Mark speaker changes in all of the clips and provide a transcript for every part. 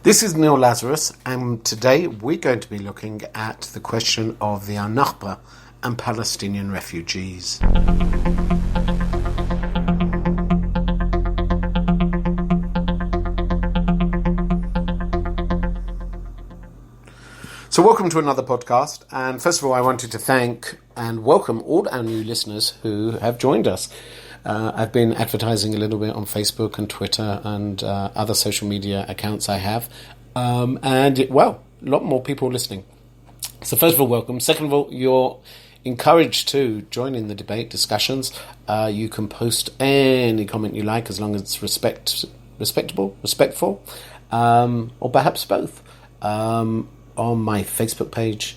Speaker 1: This is Neil Lazarus, and today we're going to be looking at the question of the Al-Nakba and Palestinian refugees. So welcome to another podcast, and first of all I wanted to thank and welcome all our new listeners who have joined us. I've been advertising a little bit on Facebook and Twitter and other social media accounts I have. A lot more people listening. So first of all, welcome. Second of all, you're encouraged to join in the debate discussions. You can post any comment you like as long as it's respectful, or perhaps both, on my Facebook page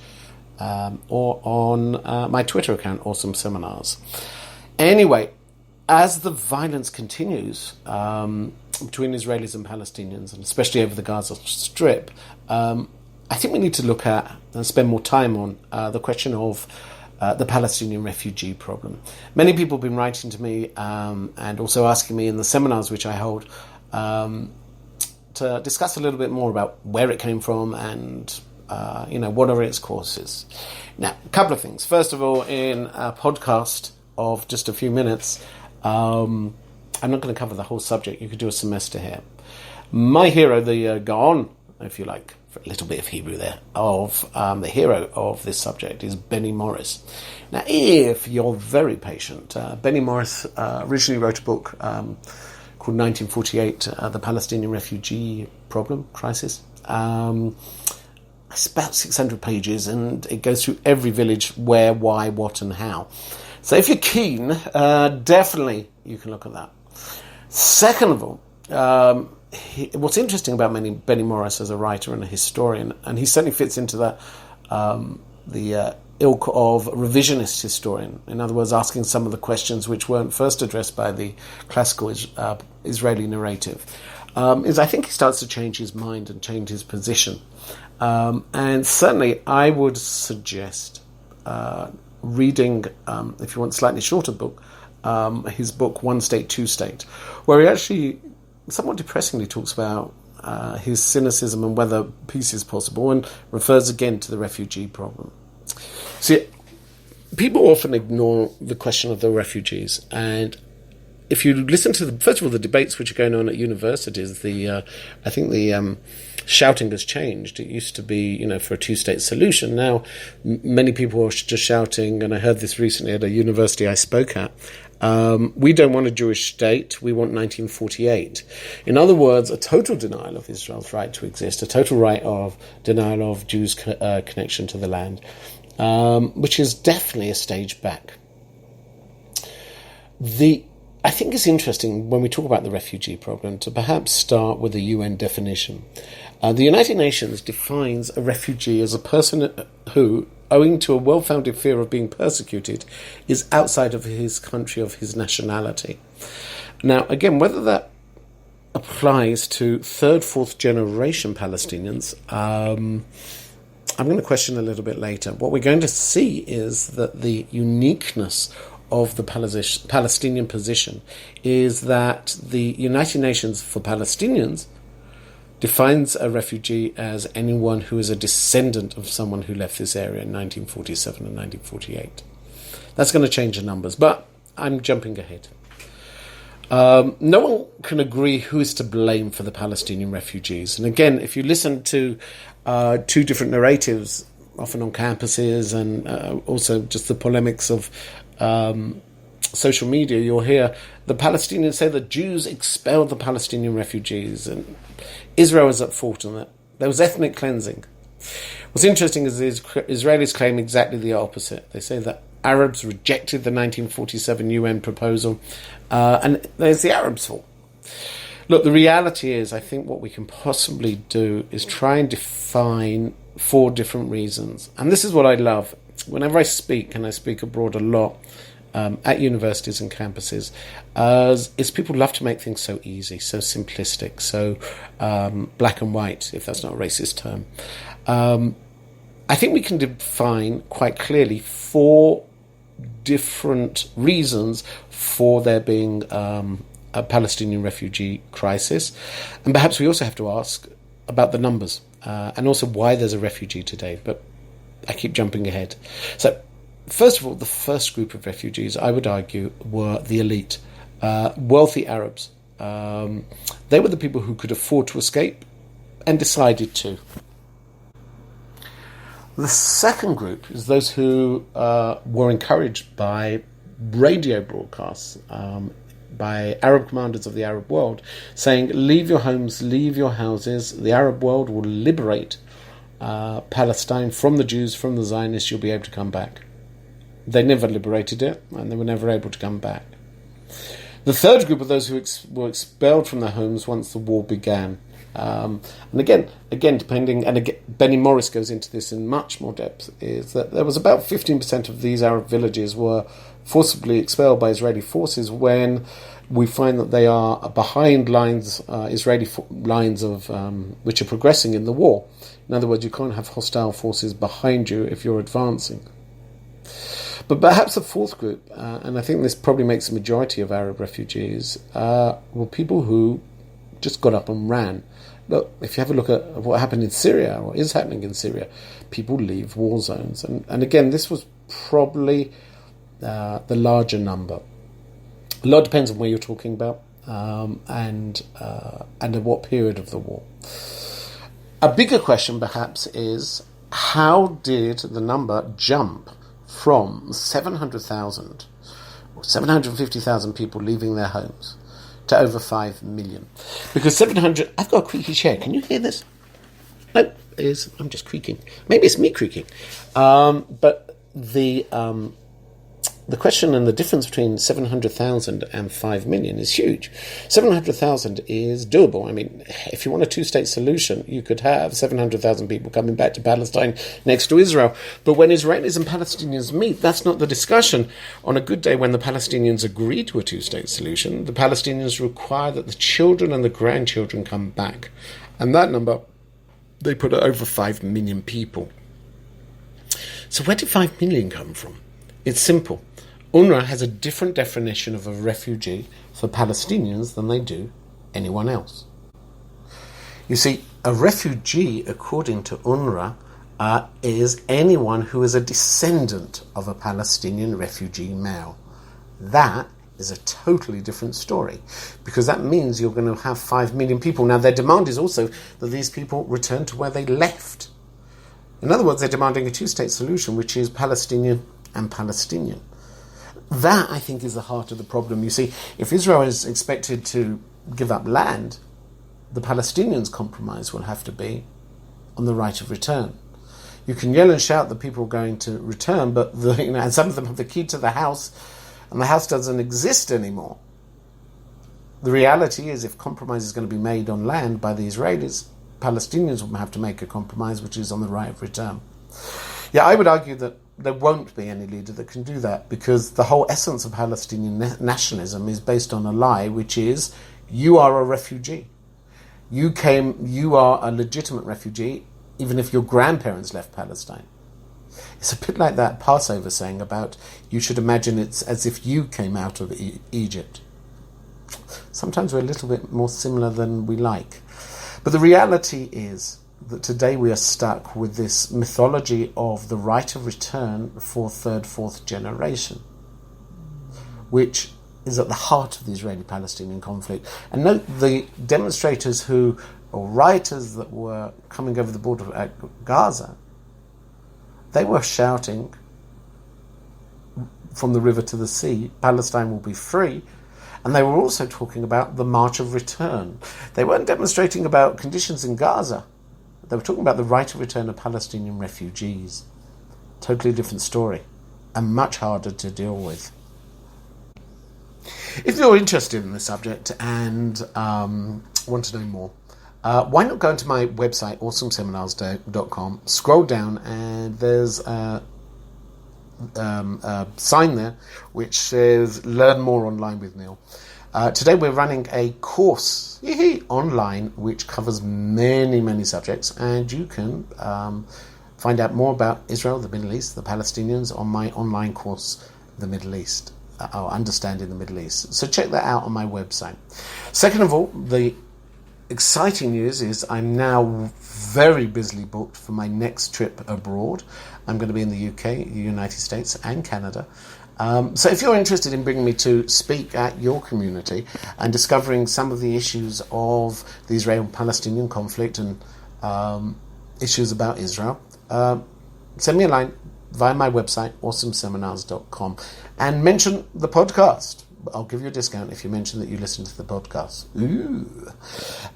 Speaker 1: or on my Twitter account, Awesome Seminars. Anyway, as the violence continues between Israelis and Palestinians, and especially over the Gaza Strip, I think we need to look at and spend more time on the question of the Palestinian refugee problem. Many people have been writing to me and also asking me in the seminars which I hold to discuss a little bit more about where it came from and what are its causes. Now, a couple of things. First of all, in a podcast of just a few minutes, I'm not going to cover the whole subject. You could do a semester here. My hero, the Gaon, if you like, for a little bit of Hebrew there, of the hero of this subject is Benny Morris. Now, if you're very patient, Benny Morris originally wrote a book called 1948, The Palestinian Refugee Problem, Crisis. It's about 600 pages, and it goes through every village, where, why, what, and how. So if you're keen, definitely you can look at that. Second of all, what's interesting about Benny Morris as a writer and a historian, and he certainly fits into the ilk of revisionist historian, in other words, asking some of the questions which weren't first addressed by the classical Israeli narrative, is I think he starts to change his mind and change his position. And certainly I would suggest reading, if you want a slightly shorter book, his book One State, Two State, where he actually somewhat depressingly talks about his cynicism and whether peace is possible, and refers again to the refugee problem. See, people often ignore the question of the refugees, and if you listen to first of all the debates which are going on at universities, I think the shouting has changed. It used to be, for a two-state solution. Now, many people are just shouting, and I heard this recently at a university I spoke at, we don't want a Jewish state, we want 1948. In other words, a total denial of Israel's right to exist, a total denial of Jews' connection to the land, which is definitely a stage back. I think it's interesting when we talk about the refugee problem to perhaps start with the UN definition. The United Nations defines a refugee as a person who, owing to a well-founded fear of being persecuted, is outside of his country of his nationality. Now, again, whether that applies to third, fourth generation Palestinians, I'm going to question a little bit later. What we're going to see is that the uniqueness of the Palestinian position is that the United Nations for Palestinians defines a refugee as anyone who is a descendant of someone who left this area in 1947 and 1948. That's going to change the numbers, but I'm jumping ahead. No one can agree who is to blame for the Palestinian refugees. And again, if you listen to two different narratives, often on campuses and also just the polemics of social media, you'll hear the Palestinians say that Jews expelled the Palestinian refugees and Israel is at fault in that. There was ethnic cleansing. What's interesting is the Israelis claim exactly the opposite. They say that Arabs rejected the 1947 UN proposal and there's the Arabs' fault. Look, the reality is, I think what we can possibly do is try and define four different reasons. And this is what I love. Whenever I speak, and I speak abroad a lot, at universities and campuses, is people love to make things so easy, so simplistic, so black and white, if that's not a racist term. I think we can define quite clearly four different reasons for there being a Palestinian refugee crisis. And perhaps we also have to ask, about the numbers and also why there's a refugee today, but I keep jumping ahead. So, first of all, the first group of refugees, I would argue, were the elite, wealthy Arabs. They were the people who could afford to escape and decided to. The second group is those who were encouraged by radio broadcasts, by Arab commanders of the Arab world, saying, leave your homes, leave your houses, the Arab world will liberate Palestine from the Jews, from the Zionists, you'll be able to come back. They never liberated it, and they were never able to come back. The third group of those who were expelled from their homes once the war began. And again, depending, and again, Benny Morris goes into this in much more depth, is that there was about 15% of these Arab villages were forcibly expelled by Israeli forces when we find that they are behind lines, Israeli lines of which are progressing in the war. In other words, you can't have hostile forces behind you if you're advancing. But perhaps the fourth group, and I think this probably makes the majority of Arab refugees, were people who just got up and ran. Look, if you have a look at what happened in Syria, or is happening in Syria, people leave war zones. And again, this was probably the larger number. A lot depends on where you're talking about and at what period of the war. A bigger question, perhaps, is how did the number jump from 700,000 or 750,000 people leaving their homes to over 5 million? Because 700... I've got a creaky chair. Can you hear this? No, I'm just creaking. Maybe it's me creaking. But the question and the difference between 700,000 and 5 million is huge. 700,000 is doable. I mean, if you want a two-state solution, you could have 700,000 people coming back to Palestine next to Israel. But when Israelis and Palestinians meet, that's not the discussion. On a good day, when the Palestinians agree to a two-state solution, the Palestinians require that the children and the grandchildren come back. And that number, they put at over 5 million people. So where did 5 million come from? It's simple. UNRWA has a different definition of a refugee for Palestinians than they do anyone else. You see, a refugee, according to UNRWA, is anyone who is a descendant of a Palestinian refugee male. That is a totally different story, because that means you're going to have 5 million people. Now, their demand is also that these people return to where they left. In other words, they're demanding a two-state solution, which is Palestinian and Palestinian. That, I think, is the heart of the problem. You see, if Israel is expected to give up land, the Palestinians' compromise will have to be on the right of return. You can yell and shout that people are going to return, but and some of them have the key to the house, and the house doesn't exist anymore. The reality is, if compromise is going to be made on land by the Israelis, Palestinians will have to make a compromise, which is on the right of return. Yeah, I would argue that there won't be any leader that can do that, because the whole essence of Palestinian nationalism is based on a lie, which is, you are a refugee. You are a legitimate refugee, even if your grandparents left Palestine. It's a bit like that Passover saying about, you should imagine it's as if you came out of Egypt. Sometimes we're a little bit more similar than we like. But the reality is that today we are stuck with this mythology of the right of return for third, fourth generation, which is at the heart of the Israeli-Palestinian conflict. And note, the demonstrators or rioters that were coming over the border at Gaza, they were shouting from the river to the sea, Palestine will be free. And they were also talking about the march of return. They weren't demonstrating about conditions in Gaza. They were talking about the right of return of Palestinian refugees. Totally different story, and much harder to deal with. If you're interested in this subject and want to know more, why not go into my website, awesomeseminars.com, scroll down, and there's a sign there which says Learn More Online with Neil. Today we're running a course online which covers many, many subjects, and you can find out more about Israel, the Middle East, the Palestinians on my online course, The Middle East, or Understanding the Middle East. So check that out on my website. Second of all, the exciting news is I'm now very busily booked for my next trip abroad. I'm going to be in the UK, the United States, and Canada. So if you're interested in bringing me to speak at your community and discovering some of the issues of the Israel-Palestinian conflict and issues about Israel, send me a line via my website, awesomeseminars.com, and mention the podcast. I'll give you a discount if you mention that you listen to the podcast. Ooh.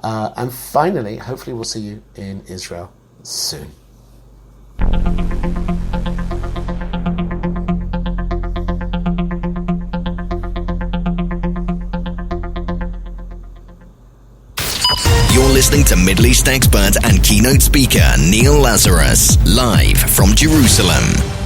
Speaker 1: And finally, hopefully we'll see you in Israel soon.
Speaker 2: You're listening to Middle East expert and keynote speaker Neil Lazarus, live from Jerusalem.